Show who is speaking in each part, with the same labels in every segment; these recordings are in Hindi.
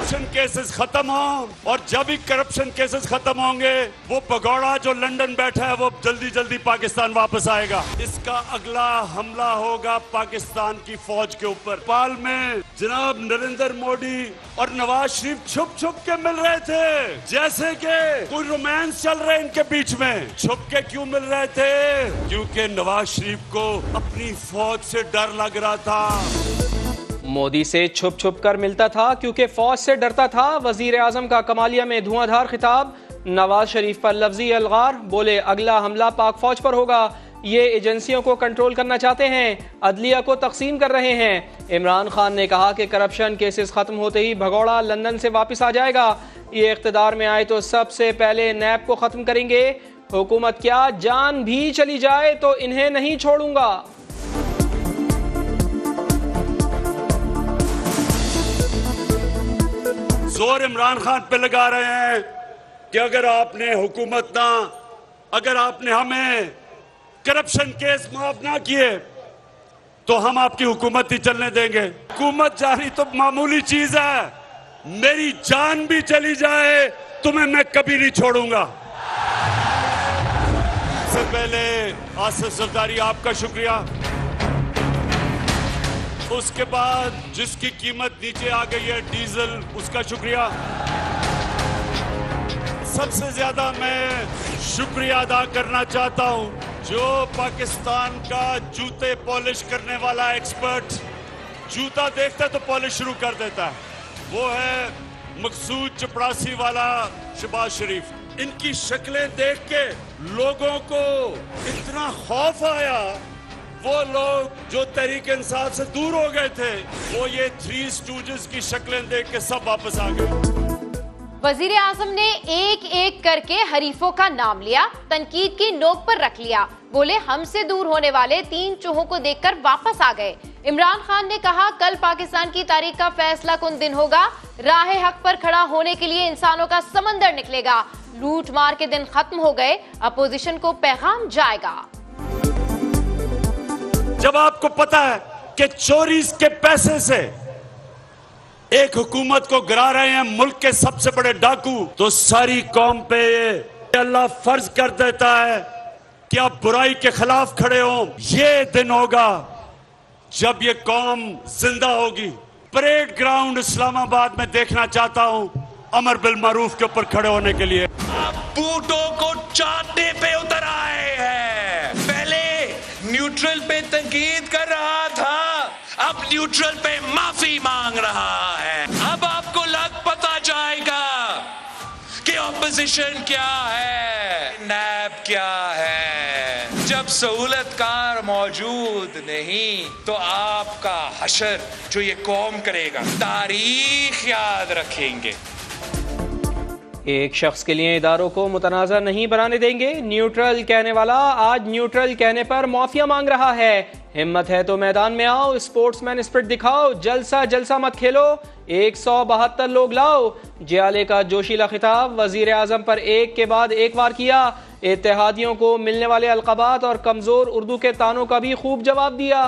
Speaker 1: करप्शन केसेस खत्म हो, और जब ही करप्शन केसेस खत्म होंगे वो भगौड़ा जो लंदन बैठा है वो जल्दी जल्दी पाकिस्तान वापस आएगा। इसका अगला हमला होगा पाकिस्तान की फौज के ऊपर। नेपाल में जनाब नरेंद्र मोदी और नवाज शरीफ छुप छुप के मिल रहे थे, जैसे कि कोई रोमांस चल रहा है इनके बीच में। छुप के क्यों मिल रहे थे? क्योंकि नवाज शरीफ को अपनी फौज से डर लग रहा था।
Speaker 2: मोदी से छुप छुप कर मिलता था क्योंकि फौज से डरता था। वजीर आजम का कमालिया में धुआंधार खिताब। नवाज शरीफ पर लफ्जी अलगार, बोले अगला हमला पाक फौज पर होगा। ये एजेंसियों को कंट्रोल करना चाहते हैं, अदलिया को तकसीम कर रहे हैं। इमरान खान ने कहा कि करप्शन केसेस खत्म होते ही भगौड़ा लंदन से वापस आ जाएगा। ये इख्तिदार में आए तो सबसे पहले नैब को खत्म करेंगे। हुकूमत क्या, जान भी चली जाए तो इन्हें नहीं छोड़ूंगा।
Speaker 1: जोर इमरान खान पे लगा रहे हैं कि अगर आपने हमें करप्शन केस माफ ना किए तो हम आपकी हुकूमत ही चलने देंगे। हुकूमत जारी तो मामूली चीज है, मेरी जान भी चली जाए तुम्हें मैं कभी नहीं छोड़ूंगा। सबसे पहले आसिफ जरदारी आपका शुक्रिया, उसके बाद जिसकी कीमत नीचे आ गई है डीजल, उसका शुक्रिया। सबसे ज्यादा मैं शुक्रिया अदा करना चाहता हूं जो पाकिस्तान का जूते पॉलिश करने वाला एक्सपर्ट, जूता देखता है तो पॉलिश शुरू कर देता है, वो है मकसूद चपरासी वाला शहबाज शरीफ। इनकी शक्लें देख के लोगों को इतना खौफ आया, वो लोग जो तहरीक इंसाफ से दूर हो गए थे वो ये थ्री स्टूजेस की शक्लें देख के सब वापस आ गए।
Speaker 3: वजीर आजम ने एक एक करके हरीफों का नाम लिया, तनकीद की नोक पर रख लिया। बोले हमसे दूर होने वाले 3 चूहों को देखकर वापस आ गए। इमरान खान ने कहा कल पाकिस्तान की तारीख का फैसला कुन दिन होगा। राह हक पर खड़ा होने के लिए इंसानों का समंदर निकलेगा। लूट मार के दिन खत्म हो गए, अपोजिशन को पैगाम जाएगा।
Speaker 1: जब आपको पता है कि चोरी के पैसे से एक हुकूमत को गिरा रहे हैं मुल्क के सबसे बड़े डाकू, तो सारी कौम पे अल्लाह फर्ज कर देता है कि आप बुराई के खिलाफ खड़े हो। ये दिन होगा जब ये कौम जिंदा होगी। परेड ग्राउंड इस्लामाबाद में देखना चाहता हूं अमर बिल मारूफ के ऊपर खड़े होने के लिए।
Speaker 4: आप बूटों को चाटने पे उतर आए हैं। पहले न्यूट्रल पे तंकीद कर रहा था, अब न्यूट्रल पे माफी मांग रहा है। अब आपको पता जाएगा कि ऑपोजिशन क्या है, नैब क्या है। जब सहूलतकार मौजूद नहीं तो आपका हशर जो ये कौम करेगा तारीख याद रखेंगे।
Speaker 2: एक शख्स के लिए इदारों को मुतनाज़ा नहीं बनाने देंगे। न्यूट्रल कहने वाला आज न्यूट्रल कहने पर माफिया मांग रहा है। हिम्मत है तो मैदान में आओ, स्पोर्ट्समैन स्पिरिट दिखाओ, जलसा जलसा मत खेलो, 172 लोग लाओ। जियाले का जोशीला खिताब वजीर आजम पर एक के बाद एक वार किया। इत्तेहादियों को मिलने वाले अलक़ाबात और कमजोर उर्दू के तानों का भी खूब जवाब दिया।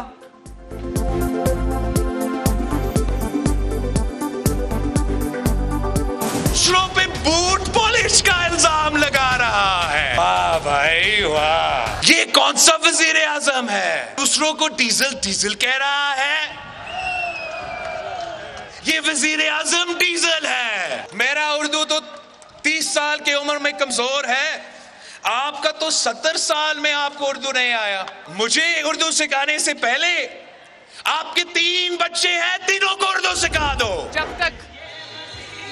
Speaker 4: पे बूट पॉलिश का इल्जाम लगा रहा है। वाह भाई वाह, ये कौन सा वजीर आजम है? दूसरों को डीजल डीजल कह रहा है। ये वजीर आजम डीजल है। मेरा उर्दू तो 30 साल की उम्र में कमजोर है, आपका तो 70 साल में आपको उर्दू नहीं आया। मुझे उर्दू सिखाने से पहले आपके 3 बच्चे हैं, तीनों को उर्दू सिखा दो।
Speaker 5: जब तक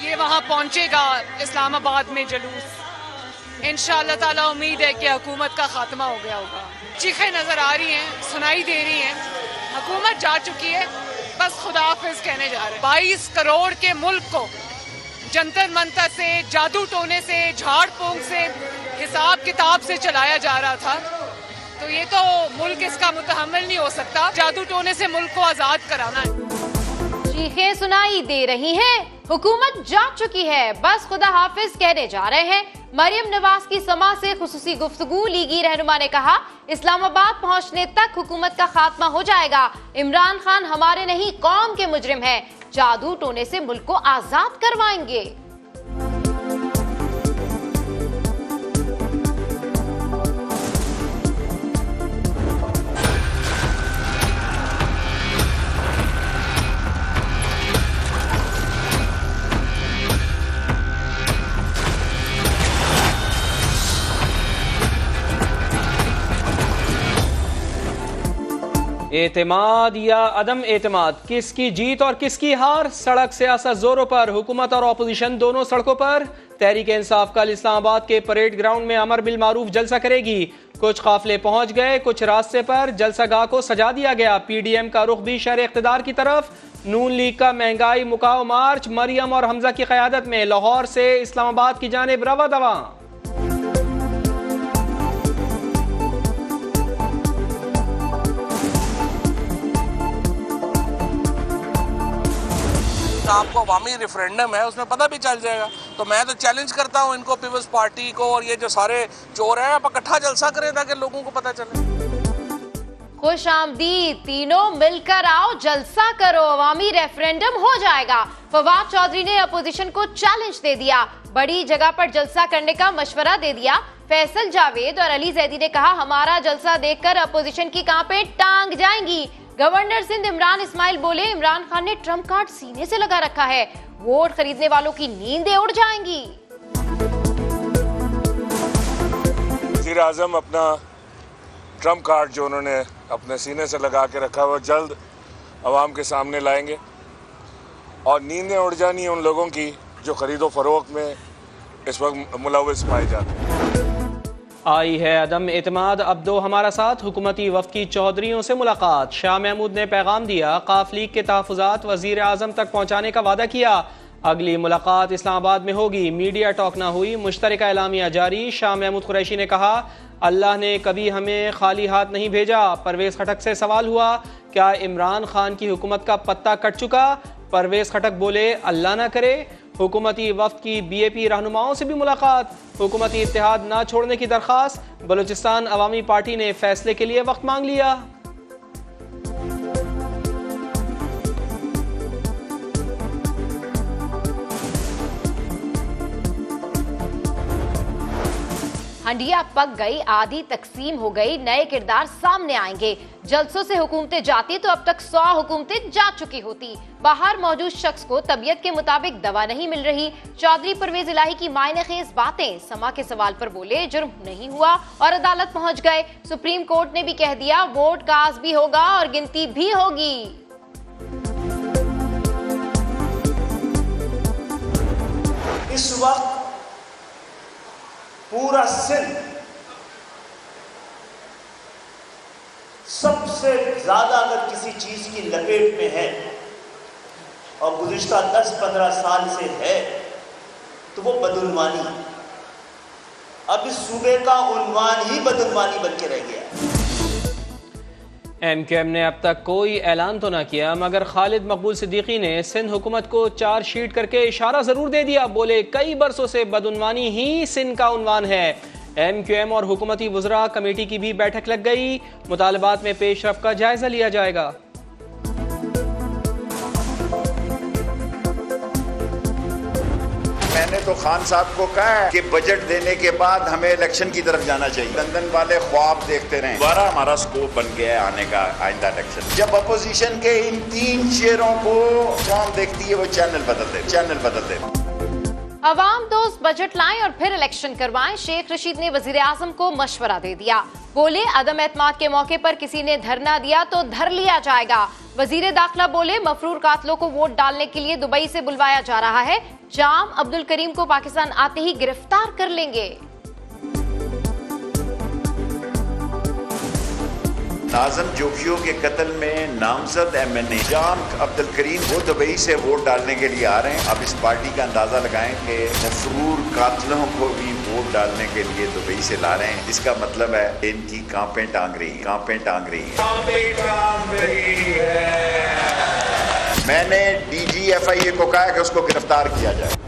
Speaker 5: ये वहाँ पहुँचेगा इस्लामाबाद में जुलूस, इंशाअल्लाह ताला उम्मीद है कि हुकूमत का खात्मा हो गया होगा। चीखें नजर आ रही हैं, सुनाई दे रही हैं, हुकूमत जा चुकी है, बस खुदा हाफिज कहने जा रहे हैं। 22 करोड़ के मुल्क को जंतर मंतर से, जादू टोने से, झाड़ फूंक से, हिसाब किताब से चलाया जा रहा था, तो ये तो मुल्क इसका मुतहम्मिल नहीं हो सकता। जादू टोने से मुल्क को आजाद कराना है।
Speaker 3: चीखें सुनाई दे रही हैं, हुकूमत जा चुकी है, बस खुदा हाफिज कहने जा रहे हैं। मरियम नवाज की समा से खुसूसी गुफ्तगू, लीगी रहनुमा ने कहा इस्लामाबाद पहुंचने तक हुकूमत का खात्मा हो जाएगा। इमरान खान हमारे नहीं कौम के मुजरिम है। जादू टोने से मुल्क को आजाद करवाएंगे।
Speaker 2: एतमाद या अदम एतमाद, किसकी जीत और किसकी हार? सड़क सियासत जोरों पर, हुकूमत और अपोजिशन दोनों सड़कों पर। तहरीक इंसाफ कल इस्लामाबाद के परेड ग्राउंड में अमर बिल मारूफ जलसा करेगी। कुछ काफिले पहुंच गए, कुछ रास्ते पर। जलसागाह को सजा दिया गया। PDM का रुख भी शहर इख्तिदार की तरफ। नून लीग का महंगाई मुकाओ मार्च मरियम और हमजा की क़यादत में लाहौर से इस्लामाबाद की जानिब रवा दवा।
Speaker 6: आपको अवामी रेफरेंडम है, उसमें पता भी चल जाएगा। तो मैं तो चैलेंज करता हूँ इनको, पीपल्स पार्टी को और ये जो सारे चोर हैं, आप इकट्ठा जलसा करें ताकि लोगों को पता चले।
Speaker 3: खुश आमदीद, तीनों मिलकर आओ, जलसा करो, अवामी रेफरेंडम हो जाएगा। फवाद चौधरी ने अपोजिशन को चैलेंज दे दिया, बड़ी जगह पर जलसा करने का मशवरा दे दिया। फैसल जावेद और अली जैदी ने कहा, हमारा जलसा देखकर अपोजिशन की कांपें टांग जाएंगी। गवर्नर सिंध इमरान इस्माइल बोले, इमरान खान ने ट्रम्प कार्ड सीने से लगा रखा है, वोट खरीदने वालों की नींदें उड़ जाएंगी।
Speaker 7: वज़ीर आज़म अपना ट्रम्प कार्ड जो उन्होंने अपने सीने से लगा के रखा वो जल्द अवाम के सामने लाएंगे और नींदें उड़ जानी है उन लोगों की जो खरीदो फरोख्त में इस वक्त मुलव्वस पाए जाते हैं।
Speaker 2: आई है अदम एतमाद, अब दो हमारा साथ। हुकूमती वफ़द की चौधरियों से मुलाकात। शाह महमूद ने पैगाम दिया, काफ लीग के तहफ़्फ़ुज़ात वज़ीर आज़म तक पहुँचाने का वादा किया। अगली मुलाकात इस्लामाबाद में होगी। मीडिया टॉक ना हुई, मुश्तरका एलामिया जारी। शाह महमूद कुरैशी ने कहा, अल्लाह ने कभी हमें खाली हाथ नहीं भेजा। परवेज़ खटक से सवाल हुआ, क्या इमरान खान की हुकूमत का पत्ता कट चुका? परवेज़ खटक बोले, अल्लाह ना करे। हुकूमती वफ़द की BAP रहनुमाओं से भी मुलाकात। हुकूमती इत्तेहाद ना छोड़ने की दरख्वास्त। बलूचिस्तान अवामी पार्टी ने फैसले के लिए वक्त मांग लिया।
Speaker 3: हंडिया पक गई, आधी तकसीम हो गई, नए किरदार सामने आएंगे। जलसों से हुकूमतें जाती तो अब तक 100 हुकूमतें जा चुकी होती। बाहर मौजूद शख्स को तबीयत के मुताबिक दवा नहीं मिल रही। चौधरी परवेज इलाही की मायनेखेज बातें। समा के सवाल पर बोले, जुर्म नहीं हुआ और अदालत पहुंच गए। सुप्रीम कोर्ट ने भी कह दिया, वोट कास्ट भी होगा और गिनती भी होगी।
Speaker 8: इस वक्त पूरा सिंध सबसे ज्यादा अगर किसी चीज की लपेट में है और गुज़िश्ता 10-15 साल से है तो वो बदउनवानी। अब इस सूबे का उन्वान ही बदउनवानी बन के रह गया।
Speaker 2: MQM ने अब तक कोई ऐलान तो ना किया, मगर खालिद मकबूल सिद्दीकी ने सिंध हुकूमत को चार्जशीट करके इशारा जरूर दे दिया। बोले, कई बरसों से बदउनवानी ही सिंध का उन्वान है। MQM और हुकूमती वज़रा कमेटी की भी बैठक लग गई। मुतालबात में पेशरफ का जायजा लिया जाएगा।
Speaker 9: मैंने तो खान साहब को कहा है कि बजट देने के बाद हमें इलेक्शन की तरफ जाना चाहिए। लंदन वाले ख्वाब देखते रहे, दोबारा हमारा स्कोप बन गया है आने का आइंदा इलेक्शन। जब अपोजिशन के इन 3 चेयरों को कौन देखती है वो चैनल बदल दे।
Speaker 3: अवाम दोस्त बजट लाएं और फिर इलेक्शन करवाएं। शेख रशीद ने वजीर आजम को मशवरा दे दिया। बोले, अदम एतमाद के मौके पर किसी ने धरना दिया तो धर लिया जाएगा। वजीर दाखिला बोले, मफरूर कातलों को वोट डालने के लिए दुबई से बुलवाया जा रहा है। जाम अब्दुल करीम को पाकिस्तान आते ही गिरफ्तार कर लेंगे।
Speaker 9: नाज़िम जोगियों के कत्ल में नामजद MNA जाम अब्दुल करीम वो दुबई से वोट डालने के लिए आ रहे हैं। अब इस पार्टी का अंदाजा लगाएं कि मफरूर कातलों को भी वोट डालने के लिए दुबई से ला रहे हैं। इसका मतलब है इनकी कांपें टांग रही है। मैंने DG FIA को कहा कि उसको गिरफ्तार किया जाए।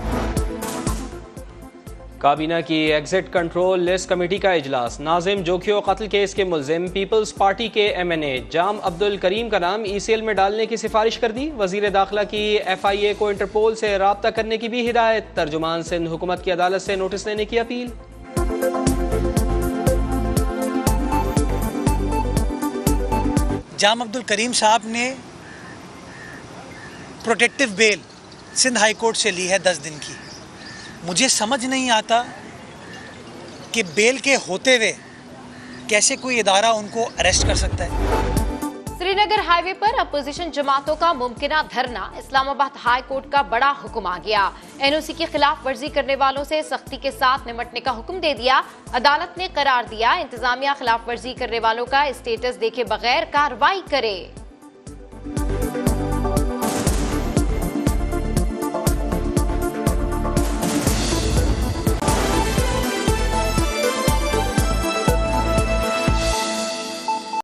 Speaker 2: काबीना की एग्जिट कंट्रोल लिस्ट कमेटी का इजलास। नाजिम जोखियो कत्ल केस के मुल्जिम पीपल्स पार्टी के MNA जाम अब्दुल करीम का नाम ECL में डालने की सिफारिश कर दी। वजीर दाखिला की FIA को इंटरपोल से राब्ता करने की भी हिदायत। तर्जुमान सिंध हुकूमत की अदालत से नोटिस लेने की अपील।
Speaker 10: जाम अब्दुल करीम साहब ने protective bail Sindh high court से ली है 10 दिन की। मुझे समझ नहीं आता कि बेल के होते हुए कैसे कोई इदारा उनको अरेस्ट कर सकता है।
Speaker 3: श्रीनगर हाईवे पर अपोजिशन जमातों का मुमकिना धरना। इस्लामाबाद हाई कोर्ट का बड़ा हुक्म आ गया। NOC की खिलाफ वर्जी करने वालों से सख्ती के साथ निपटने का हुक्म दे दिया। अदालत ने करार दिया इंतजामिया खिलाफ वर्जी करने वालों का स्टेटस देखे बगैर कार्रवाई करे।